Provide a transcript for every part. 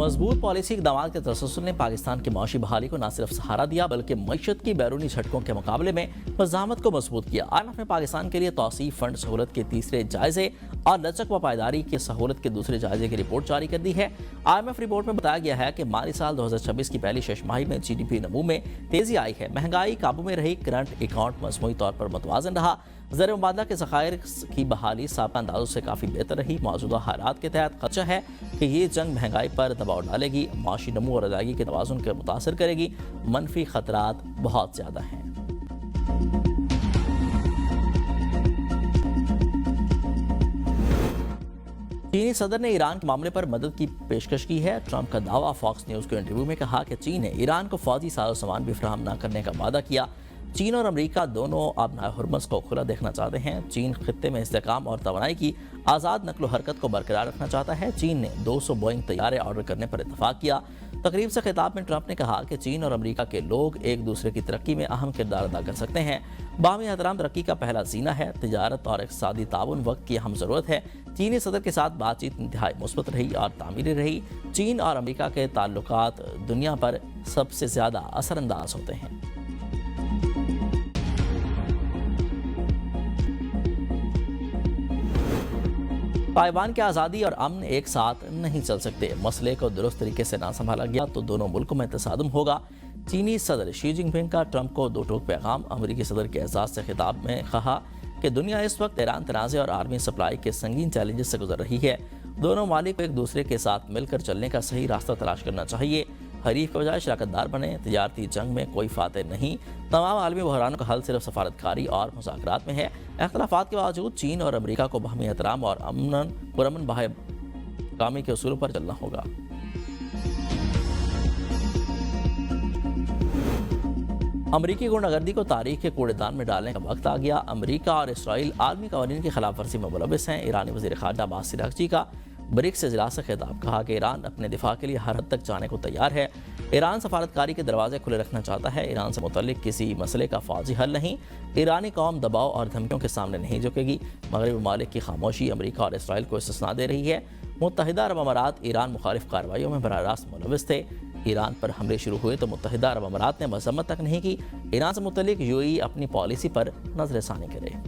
मजबूत पॉलिसी इक़दामात के तसलसल ने पाकिस्तान की माशी बहाली को न सिर्फ सहारा दिया बल्कि मईशत की बैरूनी झटकों के मुकाबले में मज़ामत को मजबूत किया। IMF ने पाकिस्तान के लिए तौसीफ फंड सहूलत के तीसरे जायजे और लचक व पायदारी की सहूलत के दूसरे जायजे की रिपोर्ट जारी कर दी है। IMF रिपोर्ट में बताया गया है कि माली साल 2026 की पहली छमाही में GDP नमू में तेजी आई है, महंगाई काबू में रही, करंट अकाउंट मजमूई तौर पर मुतवाज़न रहा, ज़र मुबादला के ज़खायर की बहाली साबिक़ा अंदाज़ों से काफ़ी बेहतर रही। मौजूदा हालात के तहत खदशा है कि ये जंग महंगाई पर दबाव डालेगी, माशी नमू और अदायगी के तवाज़ुन को मुतासर करेगी। मनफी खतरात बहुत ज़्यादा हैं। चीनी सदर ने ईरान के मामले पर मदद की पेशकश की है। ट्रंप का दावा। फॉक्स न्यूज़ के इंटरव्यू में कहा कि चीन ने ईरान को फौजी साजो सामान भी फराहम न करने का वादा किया। चीन और अमेरिका दोनों अब हुर्मुज़ को खुला देखना चाहते हैं। चीन खित्ते में इस्तेहकाम और तवानाई की आज़ाद नकलो हरकत को बरकरार रखना चाहता है। चीन ने 200 बोइंग तैयारे ऑर्डर करने पर इत्तफाक किया। तकरीब से खिताब में ट्रंप ने कहा कि चीन और अमेरिका के लोग एक दूसरे की तरक्की में अहम किरदार अदा कर सकते हैं। बाहमी एहतराम तरक्की का पहला जीना है। तिजारत और इक़्तिसादी ताउन वक्त की अहम ज़रूरत है। चीनी सदर के साथ बातचीत इंतहाई मुस्बत रही और तामीरी रही। चीन और अमेरिका के ताल्लुकात दुनिया पर सबसे ज़्यादा असरअंदाज होते हैं। ताइवान की आज़ादी और अमन एक साथ नहीं चल सकते। मसले को दुरुस्त तरीके से ना संभाला गया तो दोनों मुल्कों में तसादुम होगा। चीनी सदर शी जिनपिंग का ट्रंप को दो टोक पैगाम। अमेरिकी सदर के एजाज़ से खिताब में कहा कि दुनिया इस वक्त ईरान तनाज़े और आर्मी सप्लाई के संगीन चैलेंजेस से गुजर रही है। दोनों मालिक को एक दूसरे के साथ मिलकर चलने का सही रास्ता तलाश करना चाहिए। हरीफ के बजाय शराकतदार बने। तजारती जंग में कोई फातह नहीं। तमाम आलमी बहरानों का हल सिर्फ सफारतकारी और मुज़ाकरात में है। इख्तलाफात के बावजूद चीन और अमेरिका को बाहमी एहतराम और पुरअमन बाहमी के उसूलों पर चलना होगा। अमरीकी गुंडागर्दी को तारीख के कूड़ेदान में डालने का वक्त आ गया। अमरीका और इसराइल आलमी कवानीन की खिलाफ वर्जी में मुलविस हैं। ईरानी वज़ीर ख़ारजा अब्बास अराग़ची का ब्रिक्स इजलास से खिताब। कहा कि ईरान अपने दिफा के लिए हर हद तक जाने को तैयार है। ईरान सफारतकारी के दरवाजे खुले रखना चाहता है। ईरान से मुतल्लिक किसी मसले का फौजी हल नहीं। ईरानी कौम दबाव और धमकियों के सामने नहीं झुकेगी। मगरबी ममालिक की खामोशी अमरीका और इसराइल को इस्तिस्ना दे रही है। मुत्तहिदा अरब अमारात ईरान मुखालिफ कार्रवाइयों में बराह रास्त मुलविस थे। ईरान पर हमले शुरू हुए तो मुत्तहिदा अरब अमारात ने मजम्मत तक नहीं की। ईरान से मुतल्लिक UAE अपनी पॉलिसी पर नजरसानी करे।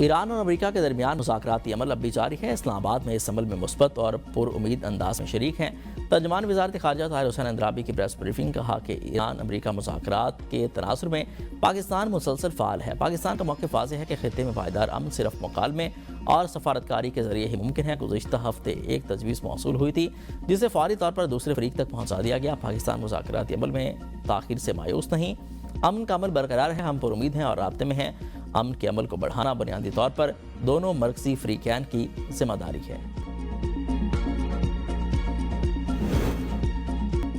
ईरान और अमेरिका के दरमियान मुज़ाकराती अमल अब भी जारी है। इस्लामाबाद में इस अमल में मुस्बत और पुरउम्मीद अंदाज में शरीक हैं। तर्जमान वज़ारत ख़ारजा ताहिर हुसैन अंद्राबी की प्रेस ब्रीफिंग कहा कि ईरान अमेरिका मुज़ाकरात के तनासुर में पाकिस्तान मुसलसल फ़ाल है। पाकिस्तान का मौक़िफ़ वाज़ेह है कि खित्ते में पायदार अमन सिर्फ मुकालमे और सफारतकारी के ज़रिए ही मुमकिन है। गुज़िश्ता हफ्ते एक तजवीज़ मौसूल हुई थी जिसे फ़ौरी तौर पर दूसरे फरीक तक पहुँचा दिया गया। पाकिस्तान मुज़ाकराती अमल में ताख़ीर से मायूस नहीं। अमन का अमल बरकरार है। हम पुरुमीद हैं और राब्ते में हैं। अमन के अमल को बढ़ाना बुनियादी तौर पर दोनों मरकज़ी फ़रीक़ैन की जिम्मेदारी है।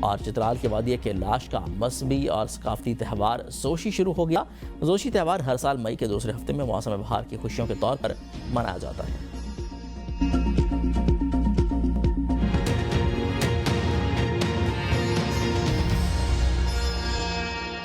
और चित्राल के वादिया के लाश का मजहबी और सकाफती त्यौहार जोशी शुरू हो गया। जोशी त्यौहार हर साल मई के दूसरे हफ्ते में मौसम बहार की खुशियों के तौर पर मनाया जाता है।